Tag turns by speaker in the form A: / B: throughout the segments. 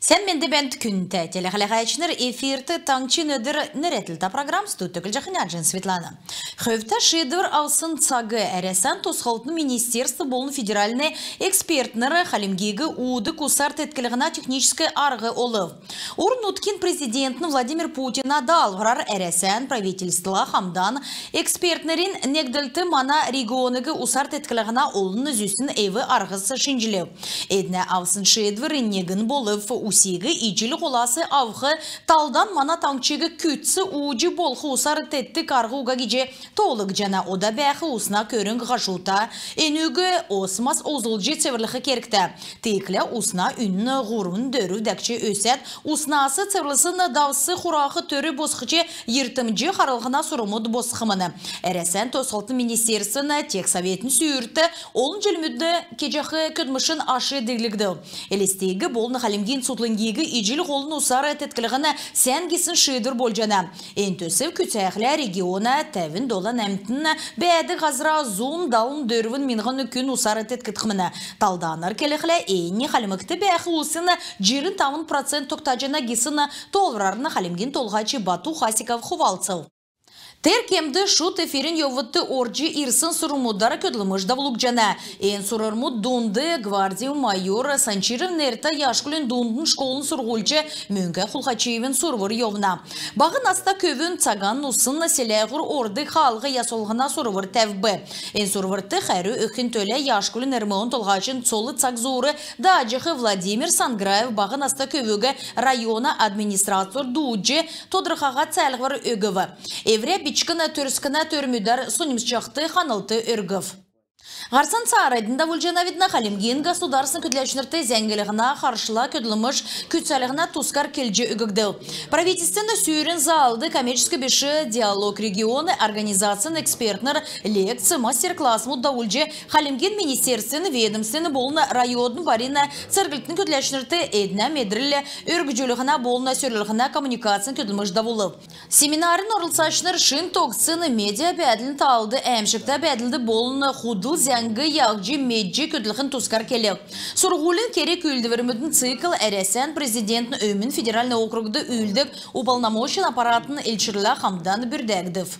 A: Sen mende bent күнте телехалахайчнер эфирты таңчы нөдір нөретілді программ студтөкіл жақыняджын Светлана. Хөвті шедір алсын цагы әресен тосқалтын министерство болын федеральный экспертнері халимгегі уды кусарт еткілігіна технической арғы олы. Орын ұткин президентін Владимир Путина далғырар әресен правительствола хамдан экспертнерін негділті мана регионыгы усарт еткілігіна олын үзісін эві арғысы шинжилеу. Эдіне алсын шедір негін болып усигі ичілі қоласы авғы талдан мана таңчығы күтсі ужы болқы усары тетті қарғы уға кеже толық жана ода бәқі усына көрін ғашута әнүгі осмас озылжы цевірліқі керікті. Теклі усына үнні ғұрын дөрі дәкче өсет, уснасы цевірлісіні давсы құрақы төрі босқычы ертімжі қарылғына сұрымыд босқымыны. Әресен тосқалтын министерсіні тек советін сүйірті, олын желмүдді кежақы көдмішін ашы деглігді. Елестегі болын қалимген сутлынгегі ижіл қолын усары әтеткілігіні сән кесін шыдыр болжана. Энтөсів күтәқлі региона тәвін долан әмтін бәді ғазыра зун даун дөрвін минғын үкін усары әтеткітқіміні. Талданыр келіқлі әйні қалимікті бәқі усыны 20% тоқтажына кесіні толырарыны қалимген толғачы Бату Хасиков хувалцыл. Теркемді шут эфирин йовытты орджи ирсын сурумудары көдліміш давлук жана. Эн сурармуд дунды гвардию майор Санчиров нерта яшкулин дундын школын сургульчы мөнгі хулхачиевин сурвыр йовна. Бағын аста көвін цаган усын селяғыр орды халғы ясолғына сурвыр тәвбі. Эн сурвырты қәрі өкін төлі яшкулин әрмеон толғачын цолы цаг зуры дажығы Владимир Санграев бағын аста көвігі района администратор дуджи тодырқаға цәлғыр өгіві. Евре Бичкана түріскіна түрмүдар сонымсчақты қанылты үргіф. Ғарсан сарайдында вульжанавидна қалимген государсын күтләшінірті зәңгілігіна қаршыла көділіміш күтсәлігіна тускар келжі үгігді. Правительственны сүйрін залды коммерческий беші диалог регионы организациян экспертнер лекция мастер-класс мұдда вульжы қалимген министерствені ведомствені болына районын барина цәргілтін күтләшінірті әдіна медрілі үргіжілігіна болына сөрлігіна коммуникациян көділіміш давылы. Семинарын орылсашыныр шын тоқсыны медиа бәділін талды әмшікті бәділді болына худыл зәңгі яғжы меджі көділіғін тұскар келі. Сұрғулын керек үлдіверімідің цикл әресен президентін өмін федеральный округды үлдік уполномочен аппаратын елшірлі қамдан бүрдәгдів.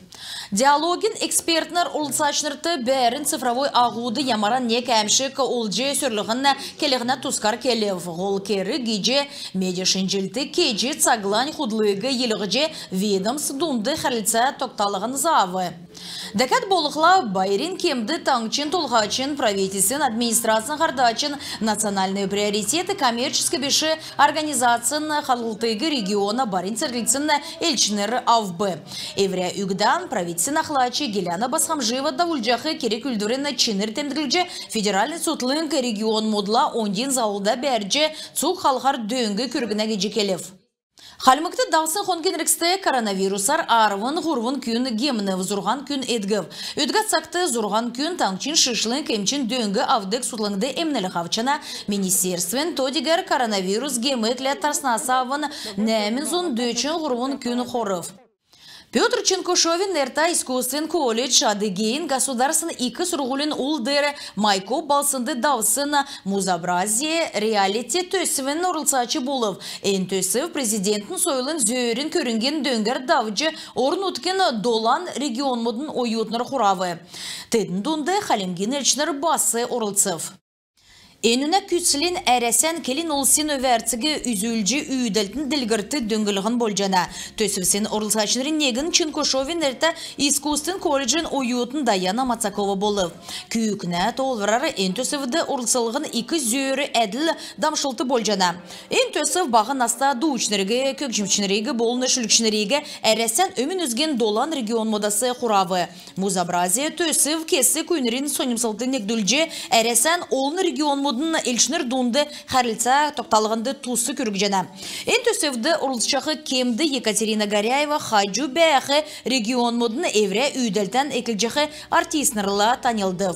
A: Диалогин экспертнер ұлсашнырты бәрін цифровой ағуды ямаран нек әмшік олжы сөрліғін келіғіна тұскар келі. Ғол кері геже медешін жылты кежі цаглан худлығы еліғже ведомс дунды қарлица тоқталығын завы. Дәкәт болықла байрин кемді таңчын толғачын правительствен администрациян қардачын национальные приоритеты коммерческий беші организациян қалғылтығы региона барин церлицын елчінері авбы. Евря үгдан правительствен ақлачы Геляна Басхамжиева давульжақы керек үлдірін чыныр темділже федеральный сутлың регион модла ондин залда бәрже цуқ қалғар дөңгі күргіна кежекелев. Халмыкты даусын хонген коронавирусар арвын ғурвын күн гемні зұрған күн едгів. Өдгат сақты зұрған күн таңчин шышлын кемчин дөңгі авдық сутлыңды эмнелі қавчына министерствен тодигер коронавирус гемеклі тарснасавын нәмін зон дөчін ғурвын күн қорыв. Петр Ченкушовин нерта искусствен колледж адыгейн государственный икі сұрғылын улдыры майко балсынды давсын музабразие реалити төсівін орылсачы болып. Ән төсів президенттің сойлын зөрін көрінген дөңгер давжы орын ұткен долан регион мұдын ойутныр құравы. Тедін дұнды қалимген елшінер басы орылсыв. Энуна күтсілін әресен келін олсын өверцігі үзілжі үйділтін ділгірті дөңгілігін болжана. Төсівсен орылсачынырын негін Ченкушовин әрті искусствен колледжін ойуытын Даяна Мацакова болып. Күйікіне толварары ен төсівді орылсылығын екі зөрі әділ дамшылты болжана. Ен төсів бағын аста дуучнерігі, көкжімчінерігі, болыны шүлікшінерігі әресен өмін үзген долан регион модасы құравы. Музабразия төсів кесі көйнерін сонымсылты негдүлже әресен олын регион модасы елшінер дұнды қарлица тоқталығынды тусы көргі жана. Ен төсевді ұрылшақы кемді Екатерина Горяева хаджу бәқі регион модын евре үйділтен екілжақы артистнырла танылды.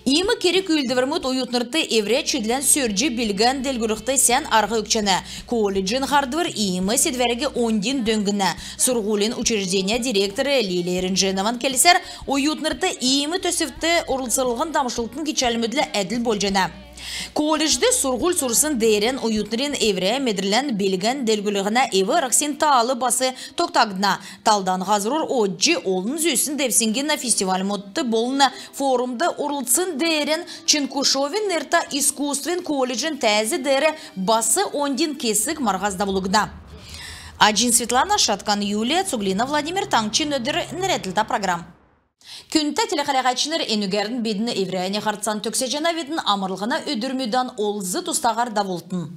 A: Имы керек үлдіверміт ойутнырты евре чүдлен сөрджі білген делгүріқті сән арғы өкчені. Колледжін қардывыр имы седверіге 10 дөңгіні. Сұрғулин учреждения директоры Лилия Ренженован келісер, ойутнырты имы төсевді ұрылсырылған дамшылықтың кечәлімідлі әділ болжена. Колледжде сургул сурсын дейрен уютнырин евре медрлен белген делгілігіна еві рақсен таалы басы тоқтагдына. Талдан ғазырур оджи олын зүйсін девсенгена фестиваль модты болына форумды урылтсын дейрен Чынкушовин нерта искусствен колледжін тәзі дейрі басы ондин кесік марғазда болугда. Аджин Светлана, Шаткан Юлия, Цуглина Владимир Таңчин өдір нәретілді программ. Күнті телеқалағачыныр енігерін бедіні еврейіне қартсан төксе жана бетін амырлығына өдірмедан олзы тұстағар да болтын.